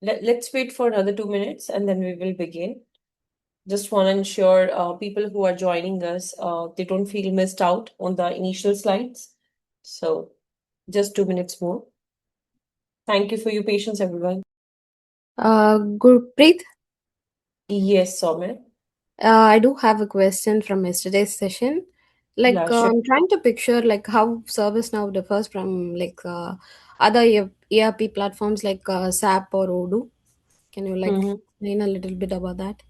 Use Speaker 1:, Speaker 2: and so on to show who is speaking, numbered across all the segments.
Speaker 1: Let's wait for another 2 minutes and then we will begin. Just want to ensure people who are joining us, they don't feel missed out on the initial slides. So just 2 minutes more. Thank you for your patience, everyone.
Speaker 2: Gurpreet,
Speaker 1: Yes, Soumya.
Speaker 2: I do have a question from yesterday's session.
Speaker 1: Yeah, sure.
Speaker 2: I'm trying to picture how ServiceNow differs from other ERP platforms like SAP or Odoo. Can you
Speaker 1: Mhm.
Speaker 2: explain a little bit about that?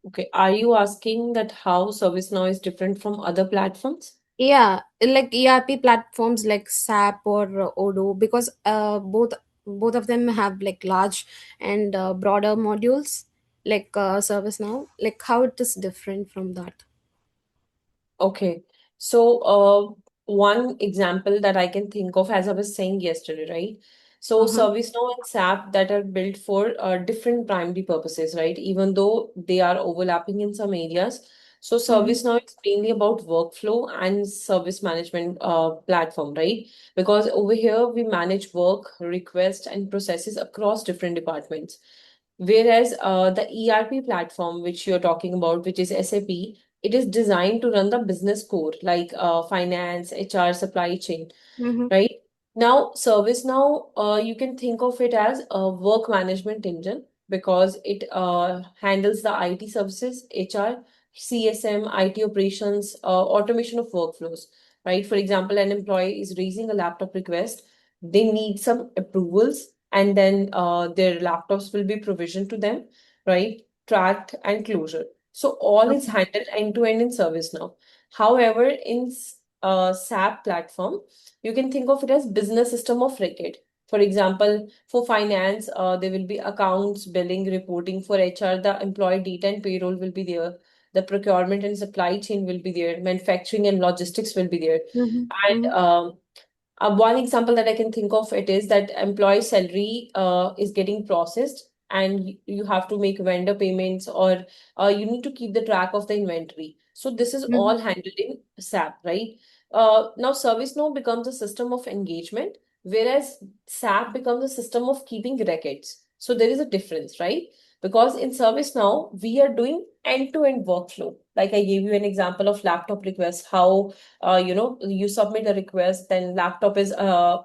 Speaker 1: Okay. Are you asking that how ServiceNow is different from other platforms?
Speaker 2: Yeah, like ERP platforms like SAP or Odoo, because both of them have like large and broader modules like ServiceNow. Like how it is different from that.
Speaker 1: Okay. So, one example that I can think of, as I was saying yesterday, right? So,
Speaker 2: Uh-huh.
Speaker 1: ServiceNow and SAP that are built for different primary purposes, right? Even though they are overlapping in some areas. So,
Speaker 2: Mm-hmm.
Speaker 1: ServiceNow is mainly about workflow and service management platform, right? Because over here we manage work, requests, and processes across different departments. Whereas the ERP platform, which you're talking about, which is SAP, it is designed to run the business core like finance, HR, supply chain,
Speaker 2: Mm-hmm.
Speaker 1: right? Now, ServiceNow, you can think of it as a work management engine because it handles the IT services, HR, CSM, IT operations, automation of workflows, right? For example, an employee is raising a laptop request, they need some approvals, and then their laptops will be provisioned to them, right? Tracked and closure. So all is
Speaker 2: Okay.
Speaker 1: handled end to end in ServiceNow. However, in SAP platform, you can think of it as business system of record. For example, for finance, there will be accounts, billing, reporting. For HR, the employee data and payroll will be there. The procurement and supply chain will be there. Manufacturing and logistics will be there.
Speaker 2: Mm-hmm.
Speaker 1: And
Speaker 2: Mm-hmm.
Speaker 1: one example that I can think of it is that employee salary is getting processed and you have to make vendor payments or you need to keep the track of the inventory. So this is
Speaker 2: Mm-hmm.
Speaker 1: all handled in SAP, right? Now ServiceNow becomes a system of engagement, whereas SAP becomes a system of keeping records. So there is a difference, right? Because in ServiceNow, we are doing end-to-end workflow. Like I gave you an example of laptop request, how you submit a request, then laptop is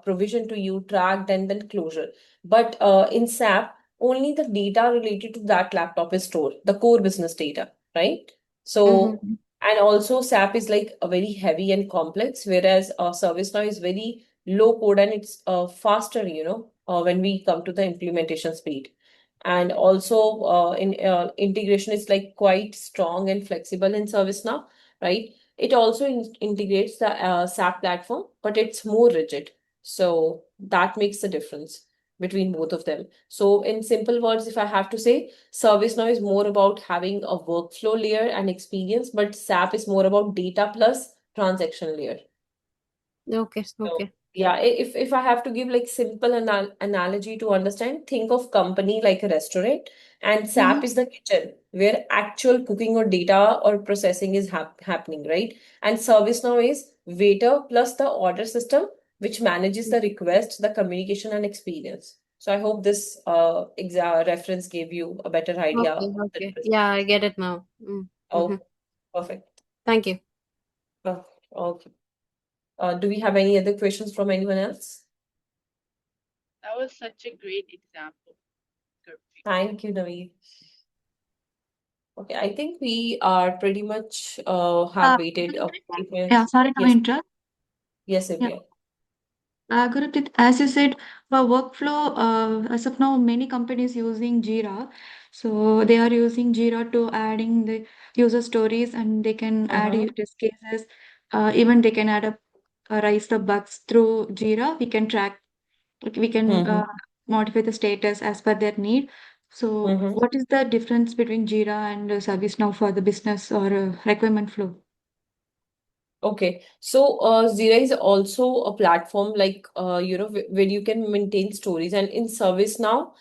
Speaker 1: provisioned to you, tracked, and then closure. But in SAP, only the data related to that laptop is stored, the core business data, right? So,
Speaker 2: Mm-hmm.
Speaker 1: and also SAP is like a very heavy and complex, whereas ServiceNow is very low code and it's faster, when we come to the implementation speed. And also, in integration is like quite strong and flexible in ServiceNow, right? It also integrates the SAP platform, but it's more rigid. So that makes the difference between both of them. So in simple words, if I have to say, ServiceNow is more about having a workflow layer and experience, but SAP is more about data plus transaction layer.
Speaker 2: Okay.
Speaker 1: So
Speaker 2: Okay.
Speaker 1: yeah, if I have to give like simple analogy to understand, think of company like a restaurant, and
Speaker 2: Mm-hmm.
Speaker 1: SAP is the kitchen where actual cooking or data or processing is happening, right? And ServiceNow is waiter plus the order system, which manages the request, the communication, and experience. So I hope this reference gave you a better idea
Speaker 2: Okay.
Speaker 1: of the
Speaker 2: Okay.
Speaker 1: difference.
Speaker 2: Yeah, I get it now. Mm-hmm.
Speaker 1: Oh, perfect.
Speaker 2: Thank you.
Speaker 1: Oh, okay. Do we have any other questions from anyone else?
Speaker 3: That was such a great example, Gurpreet.
Speaker 1: Thank you, Naveed. Okay, I think we are pretty much have waited a
Speaker 4: Gurpreet?
Speaker 1: few
Speaker 4: Yeah,
Speaker 1: minutes.
Speaker 4: sorry to
Speaker 1: Yes,
Speaker 4: interrupt.
Speaker 1: yes,
Speaker 4: Yeah,
Speaker 1: Divya.
Speaker 4: Gurpreet, as you said, for workflow, as of now, many companies using Jira. So they are using Jira to adding the user stories, and they can add
Speaker 1: Uh-huh.
Speaker 4: test cases. Even they can add up, raise the bugs through Jira. We can track, like, we can
Speaker 1: Mm-hmm.
Speaker 4: modify the status as per their need. So,
Speaker 1: Mm-hmm.
Speaker 4: what is the difference between Jira and ServiceNow for the business or requirement flow?
Speaker 1: Okay, so Zira is also a platform like where you can maintain stories, and in ServiceNow,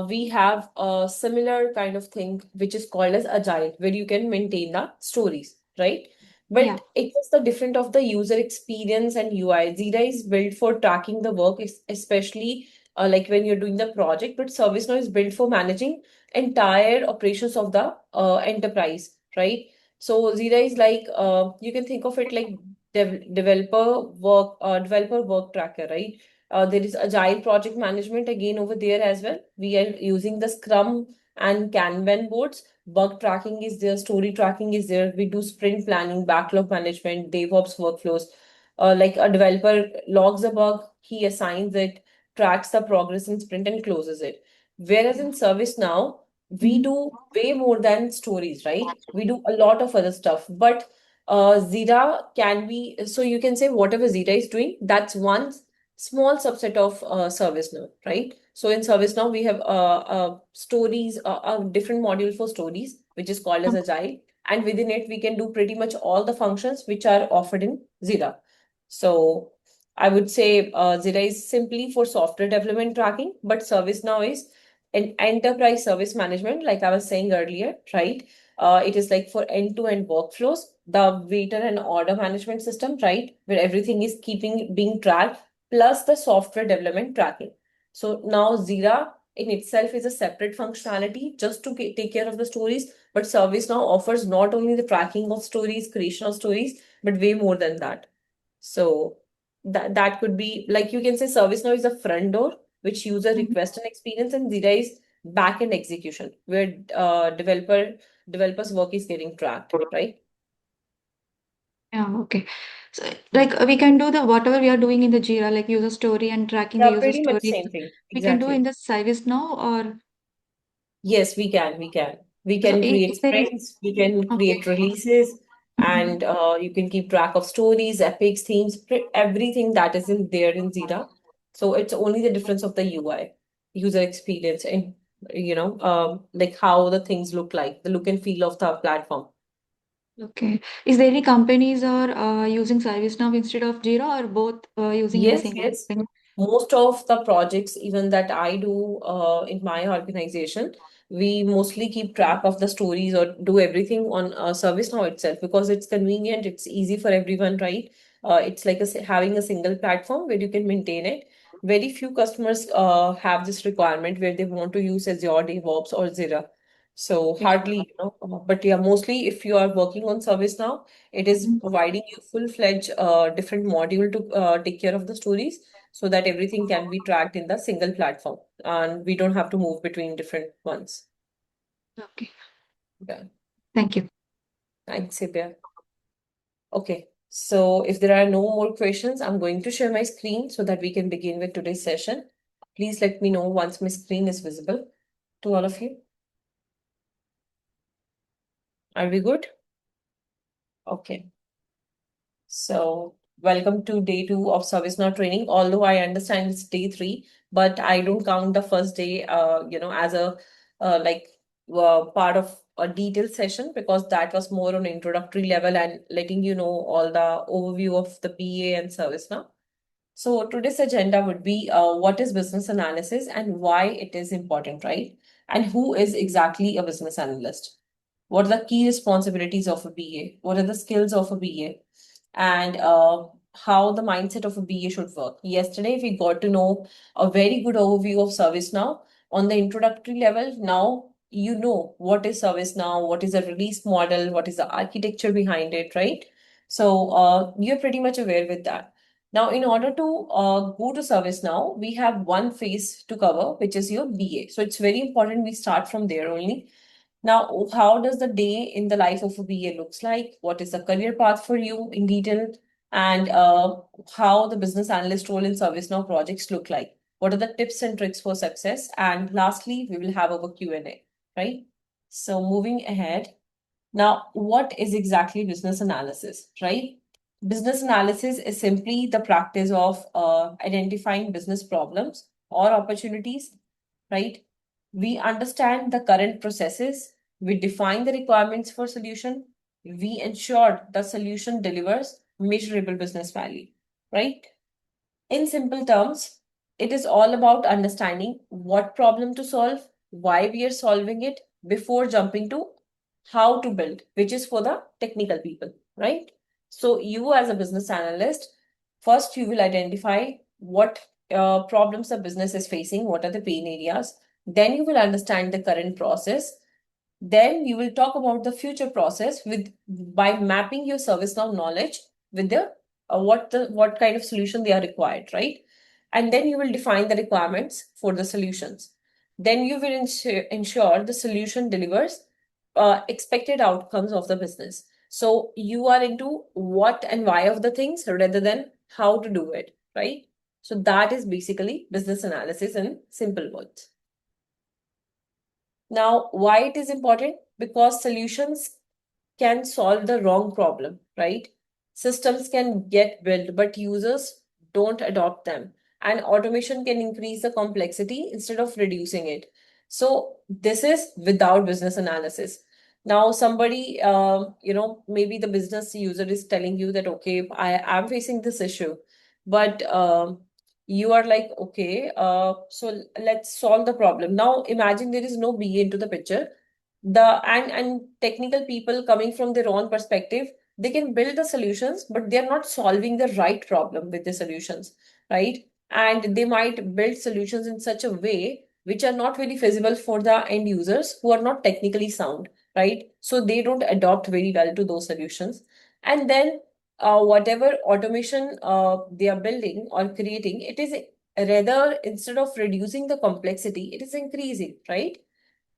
Speaker 1: we have a similar kind of thing which is called as Agile, where you can maintain the stories, right?
Speaker 4: Yeah.
Speaker 1: But it is the different of the user experience and UI. Zira is built for tracking the work, especially like when you're doing the project, but ServiceNow is built for managing entire operations of the enterprise, right? So Jira is like you can think of it like developer work tracker, right? There is agile project management again over there as well. We are using the Scrum and Kanban boards. Bug tracking is there, story tracking is there. We do sprint planning, backlog management, DevOps workflows. Like a developer logs a bug, he assigns it, tracks the progress in sprint and closes it. Whereas
Speaker 4: Yeah.
Speaker 1: in ServiceNow, we
Speaker 4: Mhm.
Speaker 1: do way more than stories, right? We do a lot of other stuff. But Zira can be, so you can say whatever Zira is doing, that's one small subset of ServiceNow, right? So in ServiceNow, we have stories, a different module for stories, which is called as Agile. And within it, we can do pretty much all the functions which are offered in Zira. So I would say Zira is simply for software development tracking, but ServiceNow is an enterprise service management, like I was saying earlier, right? It is like for end-to-end workflows, the waiter and order management system, right? Where everything is keeping being tracked, plus the software development tracking. So now Zira in itself is a separate functionality just to take care of the stories, but ServiceNow offers not only the tracking of stories, creation of stories, but way more than that. So that could be like you can say ServiceNow is the front door, which user
Speaker 4: Mhm.
Speaker 1: request and experience, and Zira is back-end execution, where developers' work is getting tracked, right?
Speaker 4: Yeah, okay. So like we can do the whatever we are doing in the Jira, like user story and tracking the
Speaker 1: Yeah,
Speaker 4: user
Speaker 1: pretty much
Speaker 4: stories,
Speaker 1: same thing.
Speaker 4: we can do in
Speaker 1: Exactly.
Speaker 4: the service now or
Speaker 1: Yes, we can. We can. We
Speaker 4: so
Speaker 1: can create
Speaker 4: is there any
Speaker 1: sprints, we can
Speaker 4: okay.
Speaker 1: create releases,
Speaker 4: Mhm.
Speaker 1: and you can keep track of stories, epics, themes, everything that is in there in Zira. So it's only the difference of the UI, user experience, and like how the things look like, the look and feel of the platform.
Speaker 4: Okay. Is there any companies are using ServiceNow instead of Jira or both using in the
Speaker 1: Yes,
Speaker 4: same
Speaker 1: yes.
Speaker 4: company?
Speaker 1: Most of the projects, even that I do in my organization, we mostly keep track of the stories or do everything on ServiceNow itself because it's convenient, it's easy for everyone, right? It's like having a single platform where you can maintain it. Very few customers have this requirement where they want to use Azure DevOps or Jira. So
Speaker 4: Okay.
Speaker 1: hardly, but yeah, mostly if you are working on ServiceNow, it is
Speaker 4: Mhm.
Speaker 1: providing you full-fledged different module to take care of the stories so that everything can be tracked in the single platform and we don't have to move between different ones.
Speaker 4: Okay.
Speaker 1: Yeah.
Speaker 4: Thank you.
Speaker 1: Thanks, Sibya. Okay. So if there are no more questions, I'm going to share my screen so that we can begin with today's session. Please let me know once my screen is visible to all of you. Are we good? Okay. So, welcome to day two of ServiceNow training. Although I understand it's day three, but I don't count the first day, as a like part of a detailed session because that was more on introductory level and letting you know all the overview of the BA and ServiceNow. So today's agenda would be what is business analysis and why it is important, right? And who is exactly a business analyst? What are the key responsibilities of a BA? What are the skills of a BA? And how the mindset of a BA should work. Yesterday, we got to know a very good overview of ServiceNow on the introductory level. Now you know what is ServiceNow, what is the release model, what is the architecture behind it, right? So you're pretty much aware with that. Now, in order to go to ServiceNow, we have one phase to cover, which is your BA. So it's very important we start from there only. Now, how does the day in the life of a BA looks like? What is the career path for you in detail? And how the business analyst role in ServiceNow projects look like? What are the tips and tricks for success? And lastly, we will have our Q&A, right? So moving ahead. Now, what is exactly business analysis, right? Business analysis is simply the practice of identifying business problems or opportunities, right? We understand the current processes, we define the requirements for solution, we ensure the solution delivers measurable business value, right? In simple terms, it is all about understanding what problem to solve, why we are solving it before jumping to how to build, which is for the technical people, right? So, you as a business analyst, first you will identify what problems the business is facing, what are the pain areas. Then you will understand the current process. Then you will talk about the future process with by mapping your ServiceNow knowledge with the what kind of solution they are required, right? And then you will define the requirements for the solutions. Then you will ensure the solution delivers expected outcomes of the business. So you are into what and why of the things rather than how to do it, right? So that is basically business analysis in simple words. Now, why it is important? Because solutions can solve the wrong problem, right? Systems can get built, but users don't adopt them. And automation can increase the complexity instead of reducing it. So this is without business analysis. Now, somebody, maybe the business user is telling you that, okay, I am facing this issue, but you are like, okay, so let's solve the problem. Now, imagine there is no BA into the picture. And technical people coming from their own perspective, they can build the solutions, but they're not solving the right problem with the solutions, right? And they might build solutions in such a way which are not really feasible for the end users who are not technically sound, right? So they don't adopt very well to those solutions. And then whatever automation they are building or creating, it is rather, instead of reducing the complexity, it is increasing, right?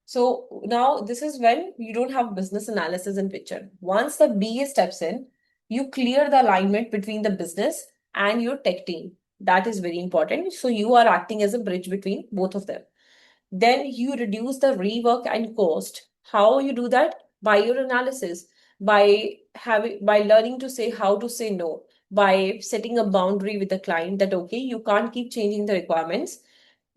Speaker 1: So now this is when you don't have business analysis in picture. Once the BA steps in, you clear the alignment between the business and your tech team. That is very important. So you are acting as a bridge between both of them. Then you reduce the rework and cost. How you do that? By your analysis, by learning to say how to say no, by setting a boundary with the client that okay, you can't keep changing the requirements.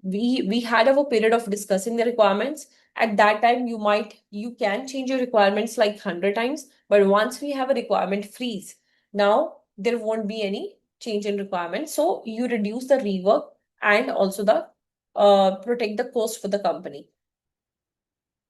Speaker 1: We had our period of discussing the requirements. At that time you can change your requirements like 100 times, but once we have a requirement freeze, now there won't be any change in requirements. So you reduce the rework and also the protect the cost for the company.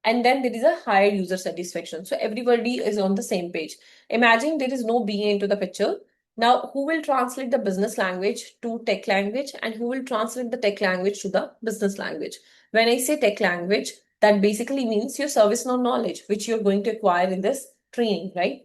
Speaker 1: And then there is a higher user satisfaction. So everybody is on the same page. Imagine there is no BA into the picture. Now, who will translate the business language to tech language and who will translate the tech language to the business language? When I say tech language, that basically means your ServiceNow knowledge, which you're going to acquire in this training, right?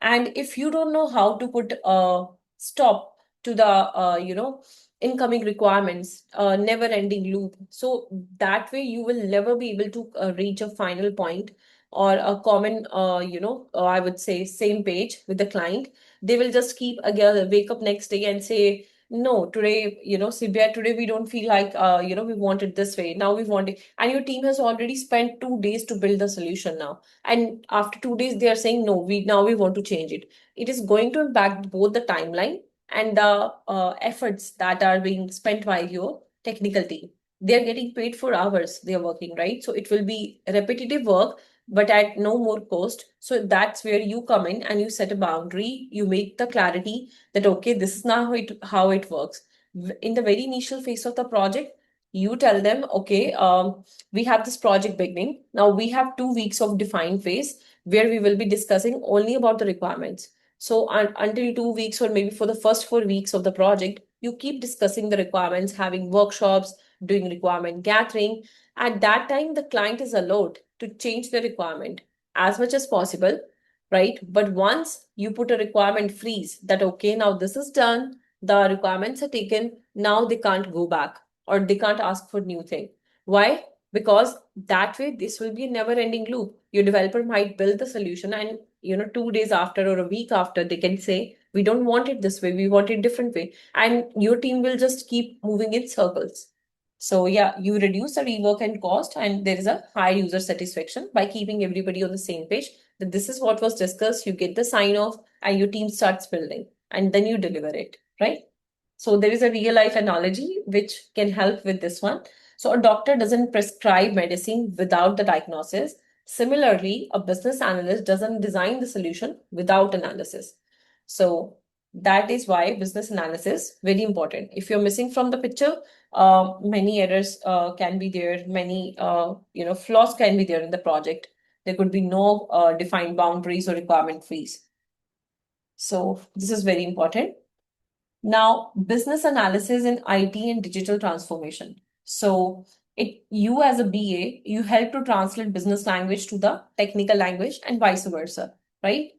Speaker 1: And if you don't know how to put a stop to the, incoming requirements, never ending loop. So that way you will never be able to reach a final point or a common, I would say same page with the client. They will just keep again, wake up next day and say, no, today, CBI, today we don't feel like, we want it this way. Now we want it. And your team has already spent 2 days to build the solution now. And after 2 days, they are saying, no, we want to change it. It is going to impact both the timeline and the efforts that are being spent by your technical team. They're getting paid for hours they're working, right? So it will be repetitive work, but at no more cost. So that's where you come in and you set a boundary. You make the clarity that, okay, this is now how it works. In the very initial phase of the project, you tell them, okay, we have this project beginning. Now we have 2 weeks of defined phase where we will be discussing only about the requirements. So until 2 weeks or maybe for the first 4 weeks of the project, you keep discussing the requirements, having workshops, doing requirement gathering. At that time, the client is allowed to change the requirement as much as possible, right? But once you put a requirement freeze that, okay, now this is done, the requirements are taken, now they can't go back or they can't ask for new thing. Why? Because that way, this will be a never ending loop. Your developer might build the solution and 2 days after or a week after, they can say, we don't want it this way, we want it different way. And your team will just keep moving in circles. So yeah, you reduce the rework and cost, and there is a high user satisfaction by keeping everybody on the same page that this is what was discussed. You get the sign off, and your team starts building, and then you deliver it, right? So there is a real life analogy which can help with this one. So a doctor doesn't prescribe medicine without the diagnosis. Similarly, a business analyst doesn't design the solution without analysis. So that is why business analysis very important. If you're missing from the picture, many errors can be there, many flaws can be there in the project. There could be no defined boundaries or requirement freeze. So this is very important. Now, business analysis in IT and digital transformation. So, you as a BA, you help to translate business language to the technical language and vice versa, right?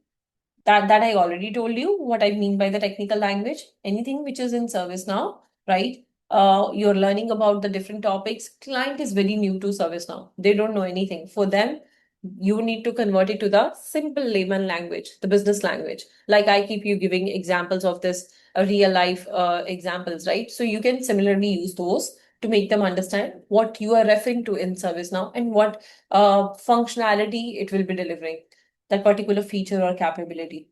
Speaker 1: That I already told you what I mean by the technical language. Anything which is in ServiceNow, right? You're learning about the different topics. Client is very new to ServiceNow. They don't know anything. For them, you need to convert it to the simple layman language, the business language. Like I keep you giving examples of this real life examples, right? So you can similarly use those to make them understand what you are referring to in ServiceNow and what functionality it will be delivering, that particular feature or capability.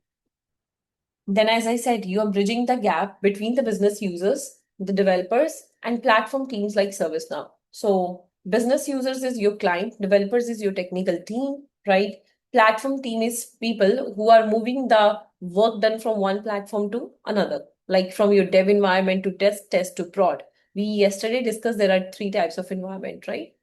Speaker 1: Then, as I said, you are bridging the gap between the business users, the developers, and platform teams like ServiceNow. So, business users is your client, developers is your technical team, right? Platform team is people who are moving the work done from one platform to another, like from your dev environment to test to prod. We yesterday discussed there are three types of environment, right?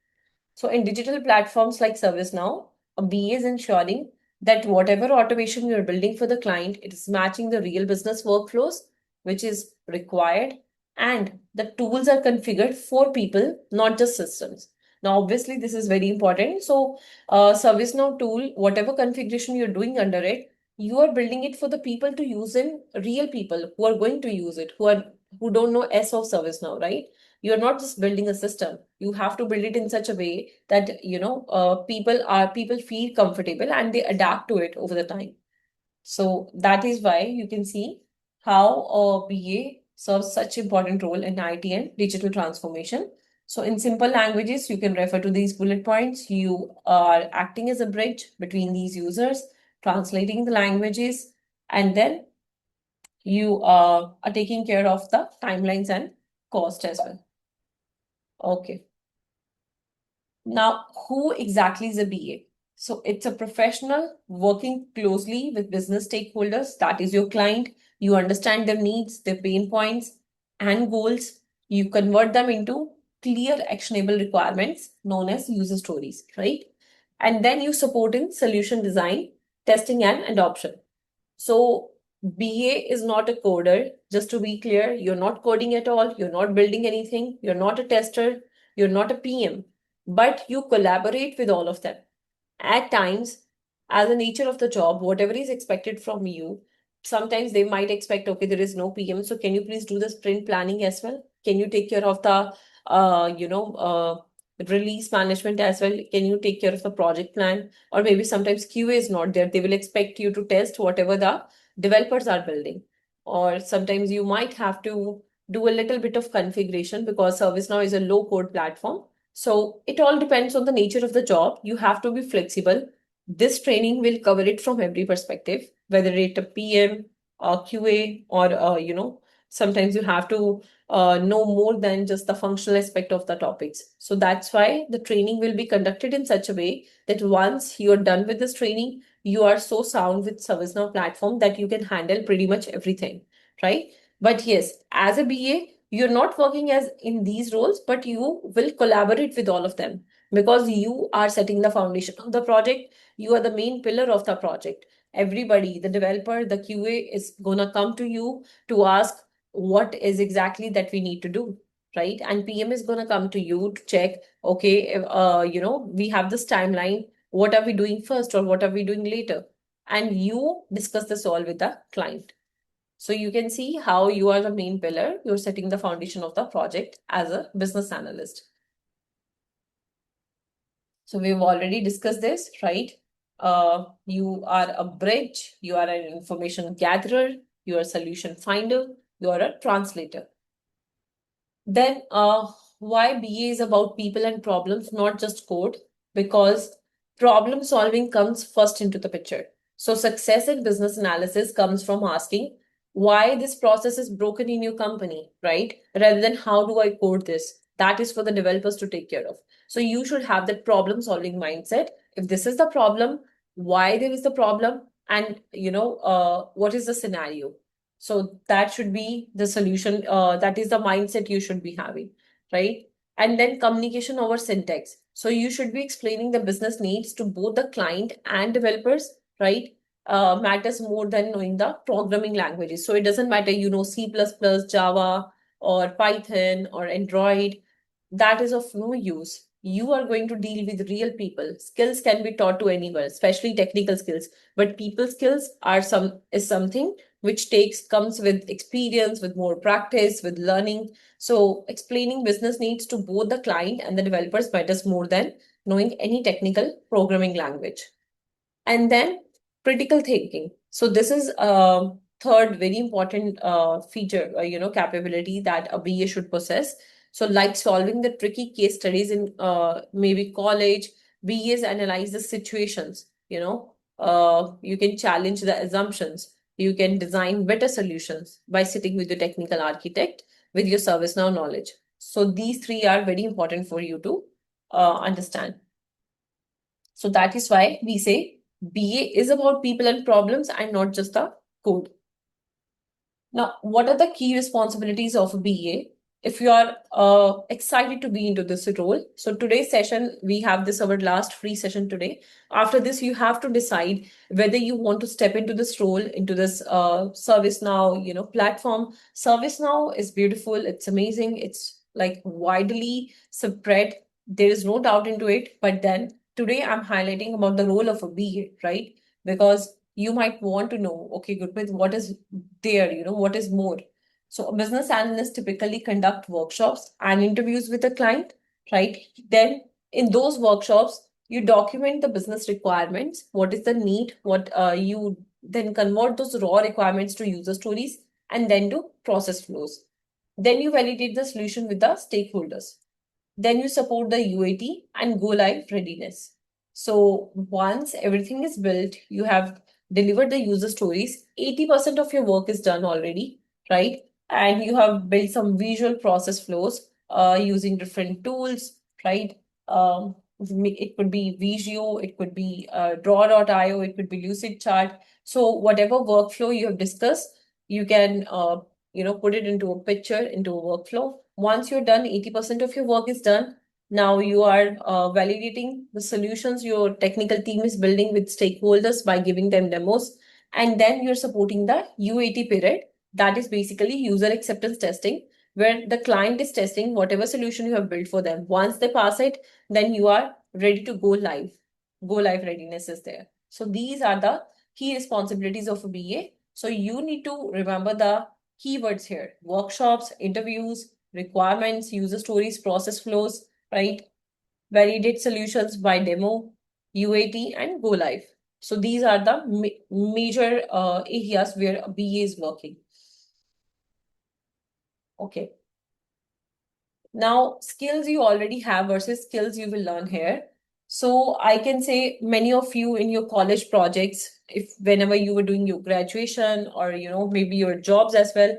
Speaker 1: So in digital platforms like ServiceNow, a BA is ensuring that whatever automation you're building for the client, it is matching the real business workflows, which is required, and the tools are configured for people, not just systems. Now, obviously, this is very important. So, ServiceNow tool, whatever configuration you're doing under it, you are building it for the people to use in real people who are going to use it, who don't know S of ServiceNow, right? You're not just building a system. You have to build it in such a way that people feel comfortable and they adapt to it over the time. So that is why you can see how BA serves such important role in IT and digital transformation. So in simple languages, you can refer to these bullet points. You are acting as a bridge between these users, translating the languages, and then you are taking care of the timelines and cost as well. Okay. Now, who exactly is a BA? So it's a professional working closely with business stakeholders. That is your client. You understand their needs, their pain points, and goals. You convert them into clear, actionable requirements known as user stories, right? And then you support in solution design, testing, and adoption. So BA is not a coder. Just to be clear, you're not coding at all. You're not building anything. You're not a tester. You're not a PM, but you collaborate with all of them. At times, as the nature of the job, whatever is expected from you, sometimes they might expect, okay, there is no PM, so can you please do the sprint planning as well? Can you take care of the, release management as well? Can you take care of the project plan? Or maybe sometimes QA is not there. They will expect you to test whatever the developers are building. Or sometimes you might have to do a little bit of configuration because ServiceNow is a low code platform. So it all depends on the nature of the job. You have to be flexible. This training will cover it from every perspective, whether it's a PM or QA or, sometimes you have to know more than just the functional aspect of the topics. So that's why the training will be conducted in such a way that once you're done with this training, you are so sound with ServiceNow platform that you can handle pretty much everything, right? But yes, as a BA, you're not working as in these roles, but you will collaborate with all of them because you are setting the foundation of the project. You are the main pillar of the project. Everybody, the developer, the QA is gonna come to you to ask what is exactly that we need to do, right? And PM is gonna come to you to check, okay, we have this timeline. What are we doing first or what are we doing later? And you discuss this all with the client. So you can see how you are the main pillar. You're setting the foundation of the project as a business analyst. So we've already discussed this, right? You are a bridge, you are an information gatherer, you are a solution finder, you are a translator. Then why BA is about people and problems, not just code? Because problem solving comes first into the picture. So success in business analysis comes from asking why this process is broken in your company, right? Rather than how do I code this? That is for the developers to take care of. So you should have that problem solving mindset. If this is the problem, why there is the problem, and what is the scenario? So that should be the solution. That is the mindset you should be having, right? And then communication over syntax. So you should be explaining the business needs to both the client and developers, right? matters more than knowing the programming languages. So it doesn't matter, C++, Java, or Python, or Android. That is of no use. You are going to deal with real people. Skills can be taught to anyone, especially technical skills. But people skills is something which comes with experience, with more practice, with learning. So explaining business needs to both the client and the developers matters more than knowing any technical programming language. And then critical thinking. So this is a third very important feature, capability that a BA should possess. So like solving the tricky case studies in maybe college, BAs analyze the situations. You can challenge the assumptions. You can design better solutions by sitting with the technical architect with your ServiceNow knowledge. So these three are very important for you to understand. So that is why we say BA is about people and problems and not just the code. Now, what are the key responsibilities of a BA? If you are excited to be into this role, so today's session, we have this our last free session today. After this, you have to decide whether you want to step into this role, into this ServiceNow, platform. ServiceNow is beautiful. It's amazing. It's like widely spread. There is no doubt into it. But then today, I'm highlighting about the role of a BA, right? Because you might want to know, okay, Gurpreet, what is there, what is more. So a business analyst typically conduct workshops and interviews with a client, right? Then in those workshops, you document the business requirements, what is the need, what you then convert those raw requirements to user stories, and then do process flows. Then you validate the solution with the stakeholders. Then you support the UAT and go live readiness. So once everything is built, you have delivered the user stories, 80% of your work is done already, right? And you have built some visual process flows using different tools, right? It could be Visio, it could be Draw.io, it could be Lucidchart. So whatever workflow you have discussed, you can put it into a picture, into a workflow. Once you're done, 80% of your work is done. Now you are validating the solutions your technical team is building with stakeholders by giving them demos. And then you're supporting the UAT period. That is basically user acceptance testing, where the client is testing whatever solution you have built for them. Once they pass it, then you are ready to go live. Go live readiness is there. So these are the key responsibilities of a BA. So you need to remember the keywords here: workshops, interviews, requirements, user stories, process flows, right? Validate solutions by demo, UAT, and go live. So these are the major areas where a BA is working. Okay. Now, skills you already have versus skills you will learn here. So I can say many of you in your college projects, if whenever you were doing your graduation or maybe your jobs as well,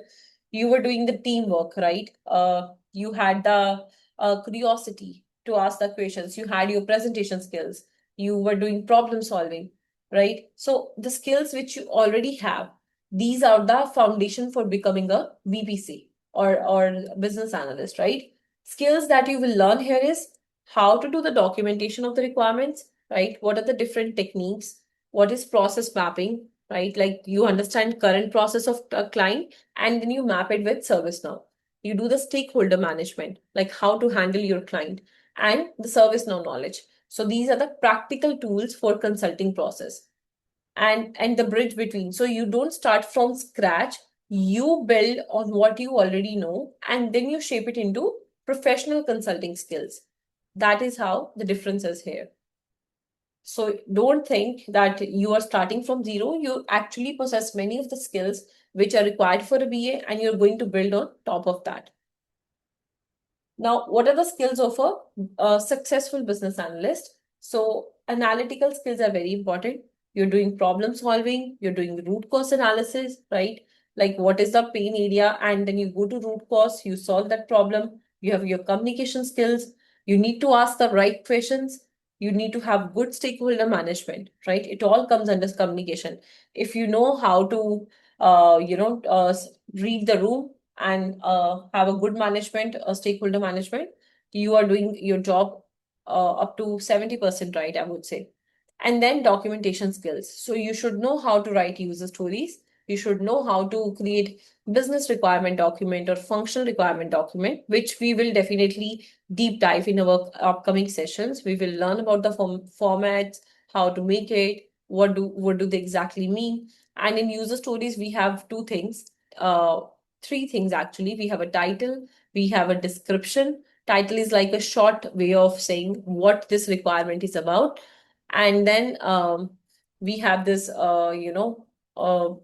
Speaker 1: you were doing the teamwork, right? You had the curiosity to ask the questions. You had your presentation skills. You were doing problem solving, right? So the skills which you already have, these are the foundation for becoming a BPC or business analyst, right? Skills that you will learn here is how to do the documentation of the requirements, right? What are the different techniques? What is process mapping, right? Like you understand current process of a client and then you map it with ServiceNow. You do the stakeholder management, like how to handle your client and the ServiceNow knowledge. So these are the practical tools for consulting process and the bridge between. So you don't start from scratch. You build on what you already know and then you shape it into professional consulting skills. That is how the difference is here. So don't think that you are starting from zero. You actually possess many of the skills which are required for a BA and you're going to build on top of that. Now, what are the skills of a successful business analyst? So analytical skills are very important. You're doing problem solving, you're doing root cause analysis, right? Like what is the pain area? And then you go to root cause, you solve that problem. You have your communication skills. You need to ask the right questions. You need to have good stakeholder management, right? It all comes under communication. If you know how to, read the room and have a good management, stakeholder management, you are doing your job up to 70%, right? I would say. And then documentation skills. So you should know how to write user stories. You should know how to create business requirement document or functional requirement document, which we will definitely deep dive in our upcoming sessions. We will learn about the formats, how to make it, what do they exactly mean. And in user stories, we have two things, three things actually. We have a title, we have a description. Title is like a short way of saying what this requirement is about. And then we have this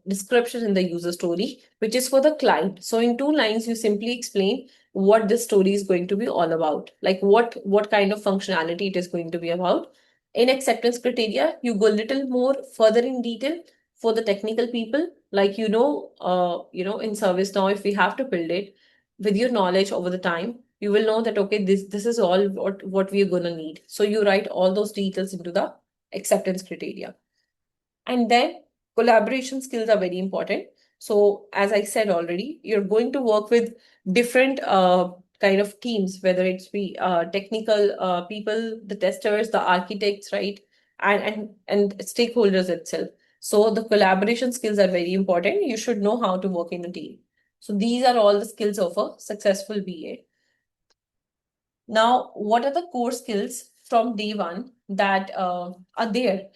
Speaker 1: description in the user story, which is for the client. So in 2 lines you simply explain what this story is going to be all about, like what kind of functionality it is going to be about. In acceptance criteria, you go a little more further in detail for the technical people, like in ServiceNow, if we have to build it with your knowledge over the time, you will know that okay, this is all what we are going to need. So you write all those details into the acceptance criteria. And then collaboration skills are very important. So as I said already, you're going to work with different kind of teams, whether it's be technical people, the testers, the architects, right? And stakeholders itself. So the collaboration skills are very important. You should know how to work in a team. So these are all the skills of a successful BA. Now, what are the core skills from day one that are there?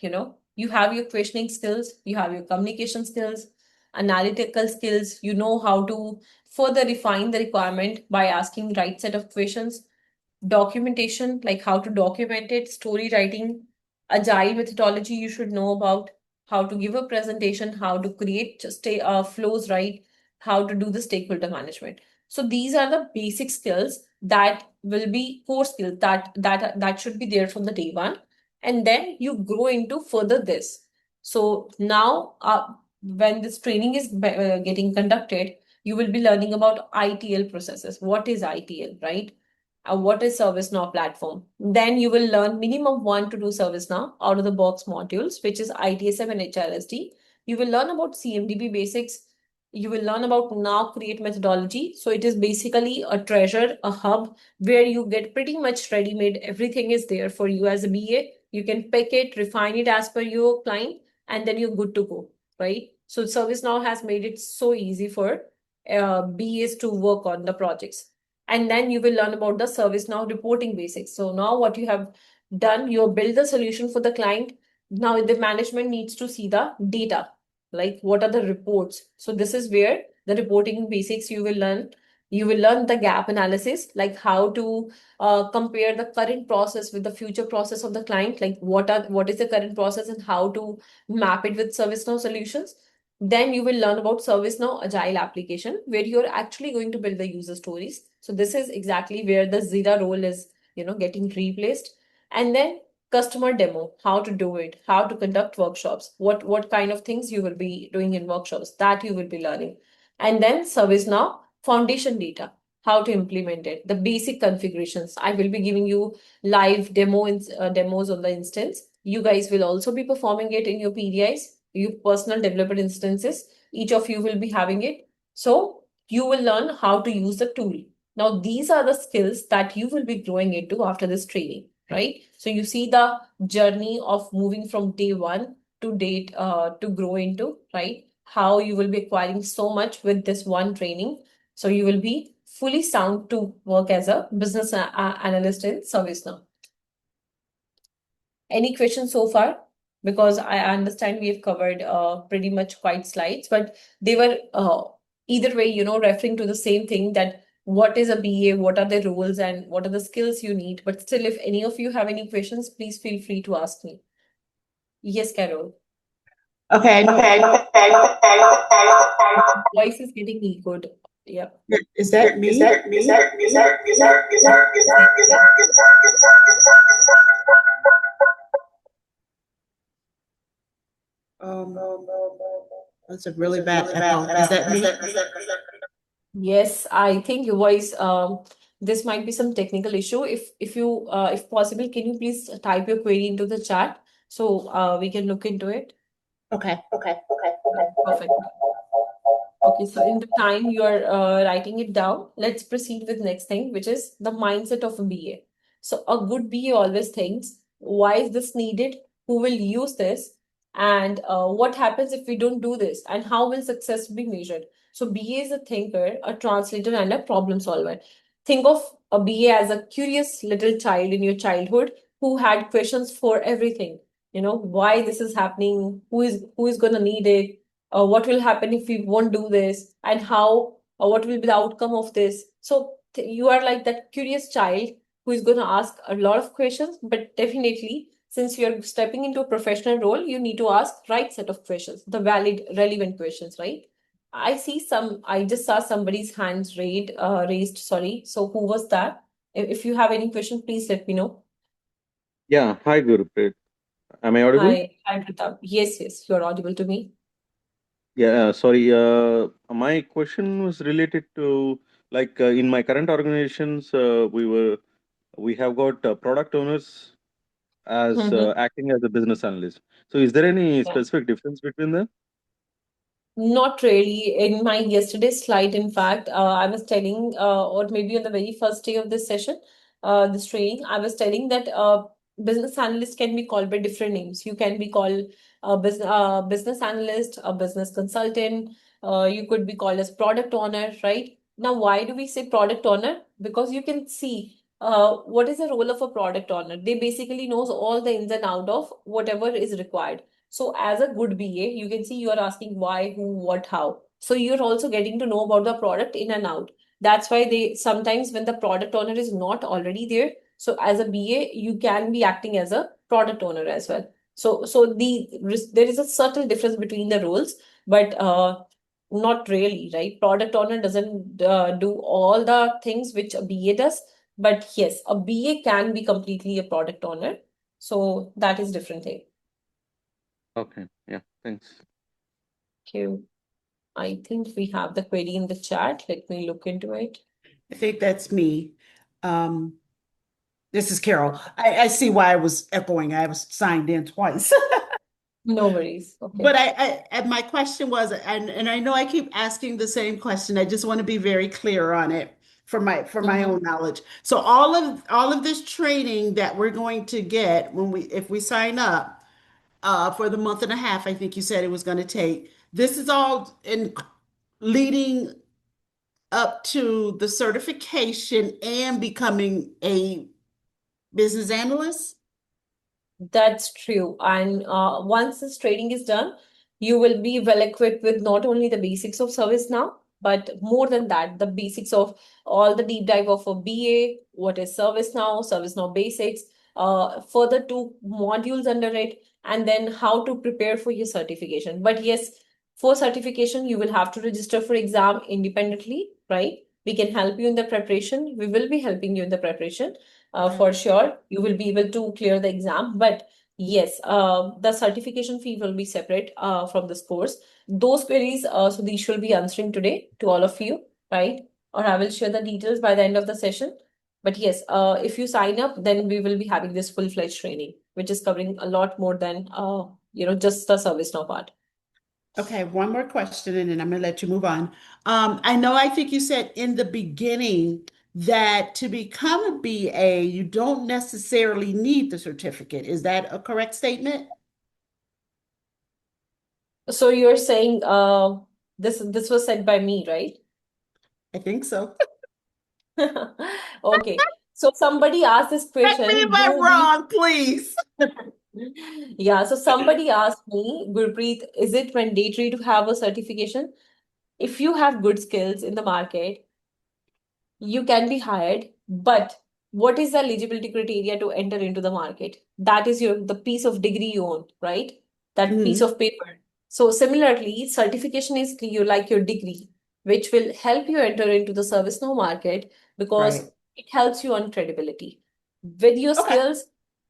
Speaker 1: You have your questioning skills, you have your communication skills, analytical skills. You know how to further refine the requirement by asking right set of questions. Documentation, like how to document it, story writing, agile methodology you should know about, how to give a presentation, how to create flows, right? How to do the stakeholder management. So these are the basic skills that will be core skills that should be there from the day one, and then you grow into further this. So now, when this training is getting conducted, you will be learning about ITL processes. What is ITL, right? What is ServiceNow platform. Then you will learn minimum 1 to 2 ServiceNow out of the box modules, which is ITSM and HRSD. You will learn about CMDB basics. You will learn about Now Create methodology. So it is basically a treasure, a hub where you get pretty much ready-made. Everything is there for you as a BA. You can pick it, refine it as per your client, and then you're good to go, right? So ServiceNow has made it so easy for BAs to work on the projects. And then you will learn about the ServiceNow reporting basics. So now what you have done, you build the solution for the client. Now the management needs to see the data, like what are the reports. So this is where the reporting basics you will learn. You will learn the gap analysis, like how to compare the current process with the future process of the client, like what is the current process and how to map it with ServiceNow solutions. Then you will learn about ServiceNow Agile application, where you're actually going to build the user stories. So this is exactly where the Zira role is, getting replaced. And then customer demo, how to do it, how to conduct workshops, what kind of things you will be doing in workshops, that you will be learning. And then ServiceNow foundation data, how to implement it, the basic configurations. I will be giving you live demos on the instance. You guys will also be performing it in your PDIs, your personal developer instances. Each of you will be having it. So you will learn how to use the tool. Now, these are the skills that you will be growing into after this training, right? So you see the journey of moving from day one to date to grow into, right? How you will be acquiring so much with this one training. So you will be fully sound to work as a business analyst in ServiceNow. Any questions so far? Because I understand we have covered pretty much quite slides, but they were either way, referring to the same thing, that what is a BA, what are the roles, and what are the skills you need. But still, if any of you have any questions, please feel free to ask me. Yes, Carol.
Speaker 5: Okay.
Speaker 1: Voice is getting echoed. Yeah.
Speaker 5: Is that me? That's a really bad echo. Is that me?
Speaker 1: Yes, I think your voice, this might be some technical issue. If possible, can you please type your query into the chat so we can look into it?
Speaker 5: Okay.
Speaker 1: Perfect. Okay, so in the time you are writing it down, let's proceed with next thing, which is the mindset of a BA. So a good BA always thinks, why is this needed? who will use this, and what happens if we don't do this, and how will success be measured. So BA is a thinker, a translator, and a problem solver. Think of a BA as a curious little child in your childhood who had questions for everything. Why this is happening, who is going to need it, what will happen if we won't do this, and how, what will be the outcome of this. So you are like that curious child who is going to ask a lot of questions, but definitely, since you're stepping into a professional role, you need to ask right set of questions, the valid, relevant questions, right? I just saw somebody's hands raised, sorry. So who was that? If you have any question, please let me know.
Speaker 6: Yeah. Hi, Gurpreet. Am I audible?
Speaker 1: Hi, Pratap. Yes, you're audible to me.
Speaker 6: Yeah. Sorry. My question was related to like in my current organizations, we have got product owners as
Speaker 1: Mm-hmm.
Speaker 6: acting as a business analyst. So, is there any
Speaker 1: Yeah.
Speaker 6: specific difference between them?
Speaker 1: Not really. In my yesterday's slide, in fact, I was telling, or maybe on the very first day of this session, this training, I was telling that business analyst can be called by different names. You can be called a business analyst, a business consultant. You could be called as product owner, right? Now, why do we say product owner? Because you can see what is the role of a product owner. They basically knows all the ins and out of whatever is required. So as a good BA, you can see you are asking why, who, what, how. So you're also getting to know about the product in and out. That's why they sometimes when the product owner is not already there, so as a BA, you can be acting as a product owner as well. There is a subtle difference between the roles, but not really, right? Product owner doesn't do all the things which a BA does, but yes, a BA can be completely a product owner. So that is different thing.
Speaker 6: Okay. Yeah. Thanks.
Speaker 1: Okay, I think we have the query in the chat. Let me look into it.
Speaker 5: I think that's me. This is Carol. I see why I was echoing. I was signed in twice.
Speaker 1: No worries. Okay.
Speaker 5: But my question was, and I know I keep asking the same question. I just want to be very clear on it for my own knowledge. So all of this training that we're going to get if we sign up for the month and a half, I think you said it was going to take. This is all in leading up to the certification and becoming a business analyst.
Speaker 1: That's true. And once this training is done, you will be well equipped with not only the basics of ServiceNow, but more than that, the basics of all the deep dive of a BA, what is ServiceNow, ServiceNow basics, further two modules under it, and then how to prepare for your certification. But yes, for certification, you will have to register for exam independently, right? We can help you in the preparation. We will be helping you in the preparation for sure. You will be able to clear the exam, but yes, the certification fee will be separate from this course. Those queries, so these will be answering today to all of you, right? Or I will share the details by the end of the session. But yes, if you sign up, then we will be having this full-fledged training, which is covering a lot more than just the ServiceNow part.
Speaker 5: Okay, one more question and then I'm going to let you move on. I think you said in the beginning that to become a BA, you don't necessarily need the certificate. Is that a correct statement?
Speaker 1: So you're saying this was said by me, right?
Speaker 5: I think so.
Speaker 1: Okay. So somebody asked this
Speaker 5: Correct me if
Speaker 1: question,
Speaker 5: I'm
Speaker 1: do we
Speaker 5: wrong, please.
Speaker 1: Yeah, so somebody asked me, Gurpreet, is it mandatory to have a certification? If you have good skills in the market, you can be hired, but what is the eligibility criteria to enter into the market? That is the piece of degree you own, right? That piece
Speaker 5: Mhm.
Speaker 1: of paper. So similarly, certification is like your degree, which will help you enter into the ServiceNow market because
Speaker 5: Right.
Speaker 1: it helps you on credibility. With your
Speaker 5: Okay.
Speaker 1: skills,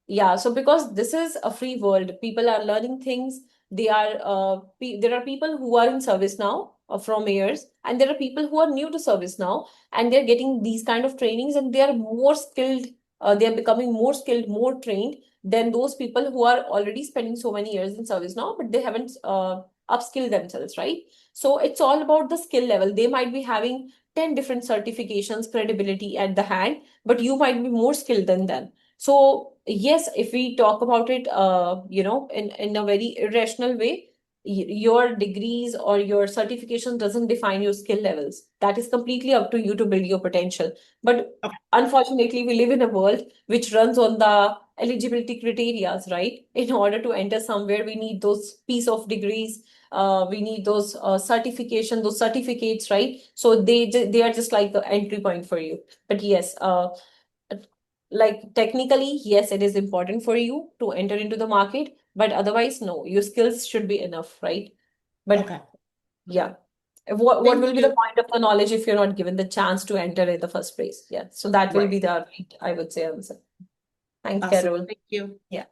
Speaker 1: yeah, so because this is a free world, people are learning things. There are people who are in ServiceNow from years, and there are people who are new to ServiceNow, and they're getting these kind of trainings, and they are more skilled. They are becoming more skilled, more trained than those people who are already spending so many years in ServiceNow, but they haven't upskilled themselves, right? So it's all about the skill level. They might be having 10 different certifications, credibility at the hand, but you might be more skilled than them. So yes, if we talk about it, in a very irrational way, your degrees or your certification doesn't define your skill levels. That is completely up to you to build your potential. But
Speaker 5: Okay.
Speaker 1: unfortunately, we live in a world which runs on the eligibility criterias, right? In order to enter somewhere, we need those piece of degrees. We need those certification, those certificates, right? So they are just like the entry point for you. But yes, like technically, yes, it is important for you to enter into the market, but otherwise, no, your skills should be enough, right? But
Speaker 5: Okay.
Speaker 1: yeah, what
Speaker 5: Thank
Speaker 1: will be the
Speaker 5: you.
Speaker 1: point of the knowledge if you're not given the chance to enter in the first place? Yeah, so that will
Speaker 5: Right.
Speaker 1: be the right, I would say, answer. Thanks,
Speaker 5: Awesome.
Speaker 1: Carol.
Speaker 5: Thank you.
Speaker 1: Yeah.